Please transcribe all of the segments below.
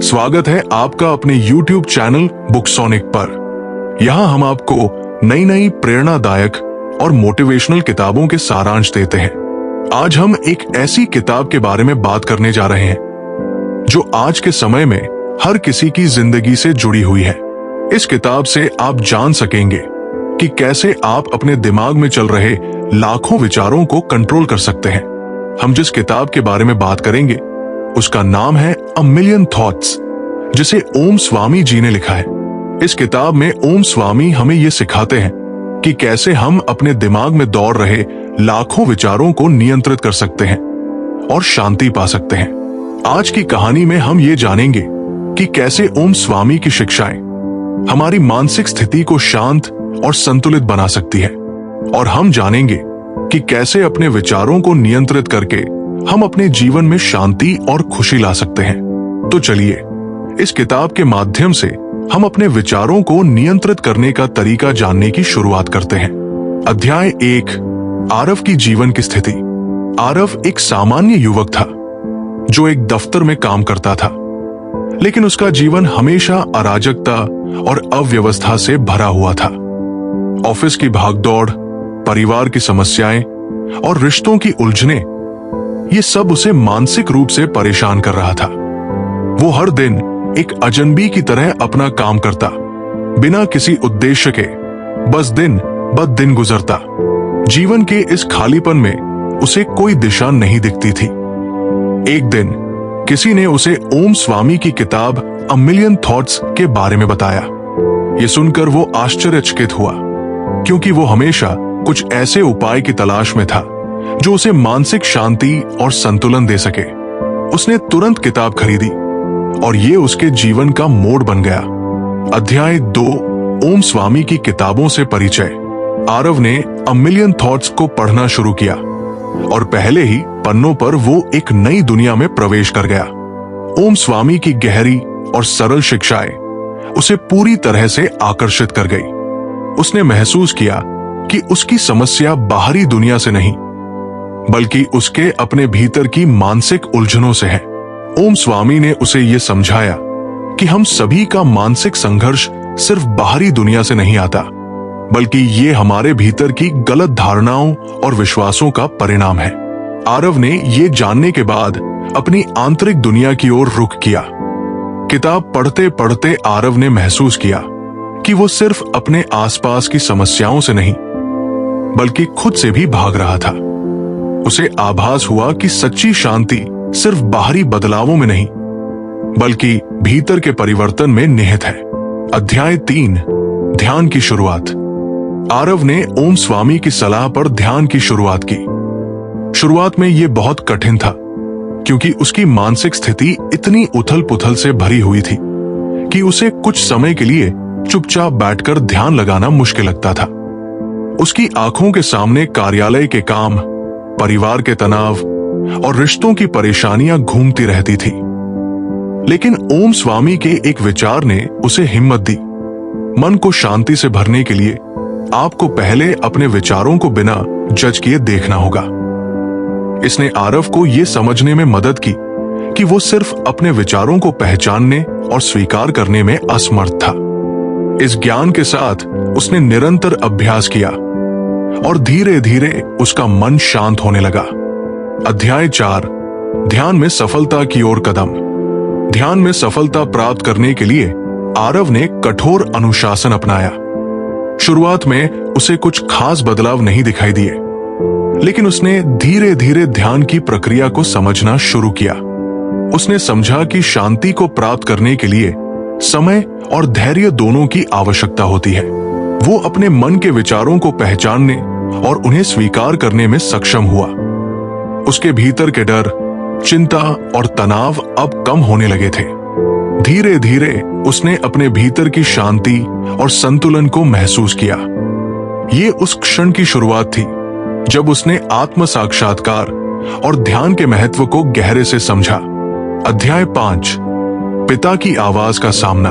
स्वागत है आपका अपने YouTube चैनल बुकसोनिक पर। यहाँ हम आपको नई नई प्रेरणादायक और मोटिवेशनल किताबों के सारांश देते हैं। आज हम एक ऐसी किताब के बारे में बात करने जा रहे हैं जो आज के समय में हर किसी की जिंदगी से जुड़ी हुई है। इस किताब से आप जान सकेंगे कि कैसे आप अपने दिमाग में चल रहे लाखों विचारों को कंट्रोल कर सकते हैं। हम जिस किताब के बारे में बात करेंगे उसका नाम है अ मिलियन थॉट्स, जिसे ओम स्वामी जी ने लिखा है। इस किताब में ओम स्वामी हमें ये सिखाते हैं कि कैसे हम अपने दिमाग में दौड़ रहे लाखों विचारों को नियंत्रित कर सकते हैं और शांति पा सकते हैं। आज की कहानी में हम ये जानेंगे कि कैसे ओम स्वामी की शिक्षाएं हमारी मानसिक स्थिति को शांत और संतुलित बना सकती है, और हम जानेंगे कि कैसे अपने विचारों को नियंत्रित करके हम अपने जीवन में शांति और खुशी ला सकते हैं। तो चलिए इस किताब के माध्यम से हम अपने विचारों को नियंत्रित करने का तरीका जानने की शुरुआत करते हैं। अध्याय 1, आरव की जीवन की स्थिति। आरव एक सामान्य युवक था जो एक दफ्तर में काम करता था, लेकिन उसका जीवन हमेशा अराजकता और अव्यवस्था से भरा हुआ था। ऑफिस की भागदौड़, परिवार की समस्याएं और रिश्तों की उलझने, ये सब उसे मानसिक रूप से परेशान कर रहा था। वो हर दिन एक अजनबी की तरह अपना काम करता, बिना किसी उद्देश्य के, बस दिन ब दिन गुजरता। जीवन के इस खालीपन में उसे कोई दिशा नहीं दिखती थी। एक दिन किसी ने उसे ओम स्वामी की किताब अ मिलियन थॉट्स के बारे में बताया। ये सुनकर वो आश्चर्यचकित हुआ, क्योंकि वो हमेशा कुछ ऐसे उपाय की तलाश में था जो उसे मानसिक शांति और संतुलन दे सके। उसने तुरंत किताब खरीदी और ये उसके जीवन का मोड़ बन गया। अध्याय 2, ओम स्वामी की किताबों से परिचय। आरव ने अ मिलियन थॉट्स को पढ़ना शुरू किया और पहले ही पन्नों पर वो एक नई दुनिया में प्रवेश कर गया। ओम स्वामी की गहरी और सरल शिक्षाएं उसे पूरी तरह से आकर्षित कर गई। उसने महसूस किया कि उसकी समस्या बाहरी दुनिया से नहीं, बल्कि उसके अपने भीतर की मानसिक उलझनों से है। ओम स्वामी ने उसे यह समझाया कि हम सभी का मानसिक संघर्ष सिर्फ बाहरी दुनिया से नहीं आता, बल्कि ये हमारे भीतर की गलत धारणाओं और विश्वासों का परिणाम है। आरव ने ये जानने के बाद अपनी आंतरिक दुनिया की ओर रुख किया। किताब पढ़ते पढ़ते आरव ने महसूस किया कि वो सिर्फ अपने आसपास की समस्याओं से नहीं, बल्कि खुद से भी भाग रहा था। उसे आभास हुआ कि सच्ची शांति सिर्फ बाहरी बदलावों में नहीं, बल्कि भीतर के परिवर्तन में निहित है। अध्याय 3, ध्यान की शुरुआत। आरव ने ओम स्वामी की सलाह पर ध्यान की शुरुआत की। शुरुआत में यह बहुत कठिन था, क्योंकि उसकी मानसिक स्थिति इतनी उथल पुथल से भरी हुई थी कि उसे कुछ समय के लिए चुपचाप बैठकर ध्यान लगाना मुश्किल लगता था। उसकी आंखों के सामने कार्यालय के काम, परिवार के तनाव और रिश्तों की परेशानियां घूमती रहती थी। लेकिन ओम स्वामी के एक विचार ने उसे हिम्मत दी। मन को शांति से भरने के लिए आपको पहले अपने विचारों को बिना जज किए देखना होगा। इसने आरव को यह समझने में मदद की कि वो सिर्फ अपने विचारों को पहचानने और स्वीकार करने में असमर्थ था। इस ज्ञान के साथ उसने निरंतर अभ्यास किया और धीरे धीरे उसका मन शांत होने लगा। अध्याय 4, ध्यान में सफलता की ओर कदम। ध्यान में सफलता प्राप्त करने के लिए आरव ने कठोर अनुशासन अपनाया। शुरुआत में उसे कुछ खास बदलाव नहीं दिखाई दिए, लेकिन उसने धीरे धीरे ध्यान की प्रक्रिया को समझना शुरू किया। उसने समझा कि शांति को प्राप्त करने के लिए समय और धैर्य दोनों की आवश्यकता होती है। वो अपने मन के विचारों को पहचानने और उन्हें स्वीकार करने में सक्षम हुआ। उसके भीतर के डर, चिंता और तनाव अब कम होने लगे थे। धीरे धीरे उसने अपने भीतर की शांति और संतुलन को महसूस किया। ये उस क्षण की शुरुआत थी जब उसने आत्म साक्षात्कार और ध्यान के महत्व को गहरे से समझा। अध्याय 5, पिता की आवाज का सामना।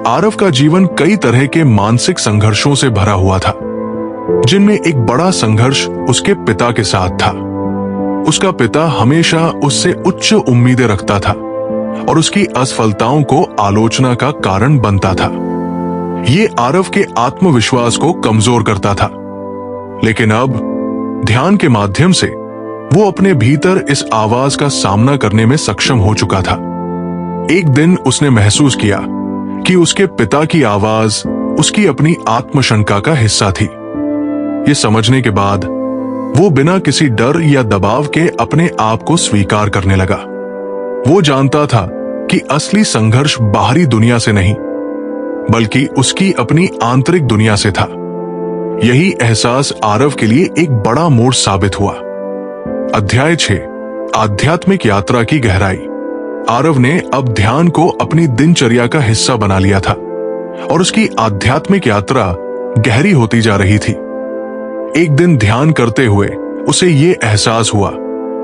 आरव का जीवन कई तरह के मानसिक संघर्षों से भरा हुआ था, जिनमें एक बड़ा संघर्ष उसके पिता के साथ था। उसका पिता हमेशा उससे उच्च उम्मीदें रखता था और उसकी असफलताओं को आलोचना का कारण बनता था। ये आरव के आत्मविश्वास को कमजोर करता था। लेकिन अब ध्यान के माध्यम से वो अपने भीतर इस आवाज का सामना करने में सक्षम हो चुका था। एक दिन उसने महसूस किया कि उसके पिता की आवाज उसकी अपनी आत्मशंका का हिस्सा थी। ये समझने के बाद वो बिना किसी डर या दबाव के अपने आप को स्वीकार करने लगा। वो जानता था कि असली संघर्ष बाहरी दुनिया से नहीं, बल्कि उसकी अपनी आंतरिक दुनिया से था। यही एहसास आरव के लिए एक बड़ा मोड़ साबित हुआ। अध्याय 6, आध्यात्मिक यात्रा की गहराई। आरव ने अब ध्यान को अपनी दिनचर्या का हिस्सा बना लिया था और उसकी आध्यात्मिक यात्रा गहरी होती जा रही थी। एक दिन ध्यान करते हुए उसे ये एहसास हुआ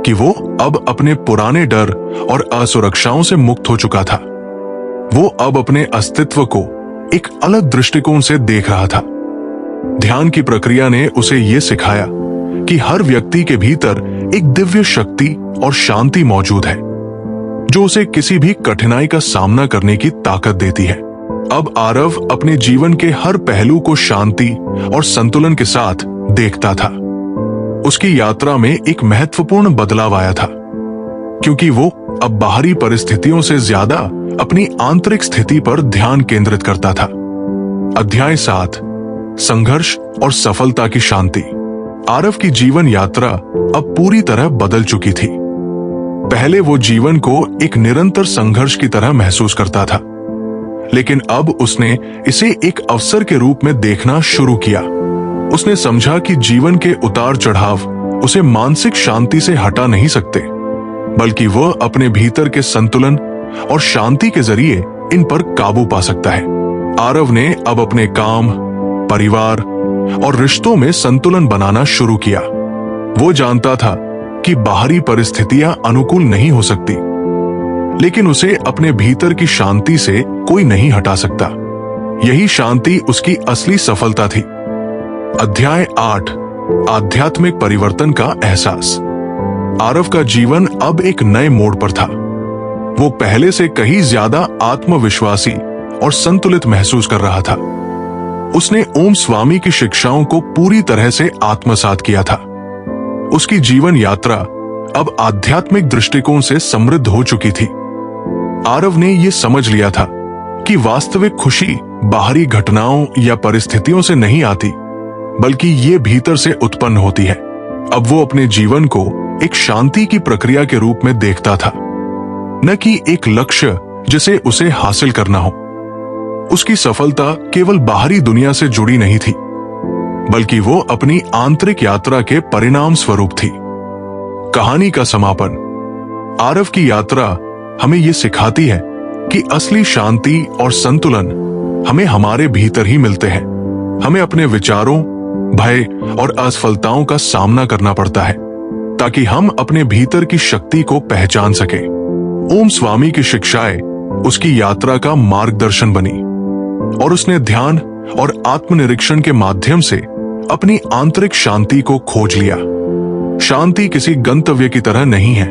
कि वो अब अपने पुराने डर और असुरक्षाओं से मुक्त हो चुका था। वो अब अपने अस्तित्व को एक अलग दृष्टिकोण से देख रहा था। ध्यान की प्रक्रिया ने उसे ये सिखाया कि हर व्यक्ति के भीतर एक दिव्य शक्ति और शांति मौजूद है, जो उसे किसी भी कठिनाई का सामना करने की ताकत देती है। अब आरव अपने जीवन के हर पहलू को शांति और संतुलन के साथ देखता था। उसकी यात्रा में एक महत्वपूर्ण बदलाव आया था, क्योंकि वो अब बाहरी परिस्थितियों से ज्यादा अपनी आंतरिक स्थिति पर ध्यान केंद्रित करता था। अध्याय 7, संघर्ष और सफलता की शांति। आरव की जीवन यात्रा अब पूरी तरह बदल चुकी थी। पहले वो जीवन को एक निरंतर संघर्ष की तरह महसूस करता था, लेकिन अब उसने इसे एक अवसर के रूप में देखना शुरू किया। उसने समझा कि जीवन के उतार चढ़ाव उसे मानसिक शांति से हटा नहीं सकते, बल्कि वह अपने भीतर के संतुलन और शांति के जरिए इन पर काबू पा सकता है। आरव ने अब अपने काम, परिवार और रिश्तों में संतुलन बनाना शुरू किया। वो जानता था कि बाहरी परिस्थितियां अनुकूल नहीं हो सकती, लेकिन उसे अपने भीतर की शांति से कोई नहीं हटा सकता। यही शांति उसकी असली सफलता थी। अध्याय 8, आध्यात्मिक परिवर्तन का एहसास। आरव का जीवन अब एक नए मोड़ पर था। वो पहले से कहीं ज्यादा आत्मविश्वासी और संतुलित महसूस कर रहा था। उसने ओम स्वामी की शिक्षाओं को पूरी तरह से आत्मसात किया था। उसकी जीवन यात्रा अब आध्यात्मिक दृष्टिकोण से समृद्ध हो चुकी थी। आरव ने यह समझ लिया था कि वास्तविक खुशी बाहरी घटनाओं या परिस्थितियों से नहीं आती, बल्कि ये भीतर से उत्पन्न होती है। अब वो अपने जीवन को एक शांति की प्रक्रिया के रूप में देखता था, न कि एक लक्ष्य जिसे उसे हासिल करना हो। उसकी सफलता केवल बाहरी दुनिया से जुड़ी नहीं थी, बल्कि वो अपनी आंतरिक यात्रा के परिणाम स्वरूप थी। कहानी का समापन। आरव की यात्रा हमें ये सिखाती है कि असली शांति और संतुलन हमें हमारे भीतर ही मिलते हैं। हमें अपने विचारों, भय और असफलताओं का सामना करना पड़ता है, ताकि हम अपने भीतर की शक्ति को पहचान सकें। ओम स्वामी की शिक्षाएं उसकी यात्रा का मार्गदर्शन बनी और उसने ध्यान और आत्मनिरीक्षण के माध्यम से अपनी आंतरिक शांति को खोज लिया। शांति किसी गंतव्य की तरह नहीं है,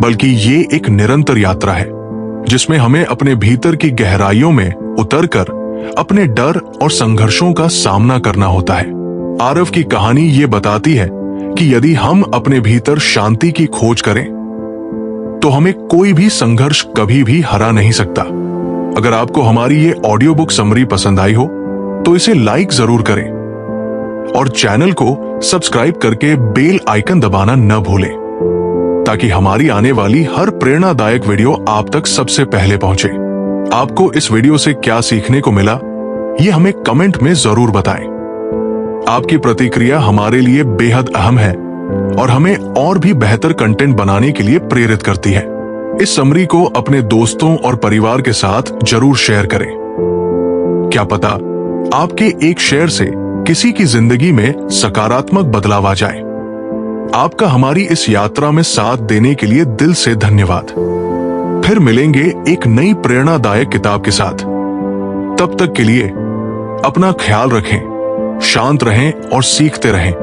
बल्कि ये एक निरंतर यात्रा है, जिसमें हमें अपने भीतर की गहराइयों में उतरकर अपने डर और संघर्षों का सामना करना होता है। आरव की कहानी ये बताती है कि यदि हम अपने भीतर शांति की खोज करें, तो हमें कोई भी संघर्ष कभी भी हरा नहीं सकता। अगर आपको हमारी ये ऑडियो बुक समरी पसंद आई हो, तो इसे लाइक जरूर करें और चैनल को सब्सक्राइब करके बेल आइकन दबाना न भूलें, ताकि हमारी आने वाली हर प्रेरणादायक वीडियो आप तक सबसे पहले पहुंचे। आपको इस वीडियो से क्या सीखने को मिला, ये हमें कमेंट में जरूर बताएं। आपकी प्रतिक्रिया हमारे लिए बेहद अहम है और हमें और भी बेहतर कंटेंट बनाने के लिए प्रेरित करती है। इस समरी को अपने दोस्तों और परिवार के साथ जरूर शेयर करें। क्या पता आपके एक शेयर से किसी की जिंदगी में सकारात्मक बदलाव आ जाए। आपका हमारी इस यात्रा में साथ देने के लिए दिल से धन्यवाद। फिर मिलेंगे एक नई प्रेरणादायक किताब के साथ। तब तक के लिए अपना ख्याल रखें, शांत रहें और सीखते रहें।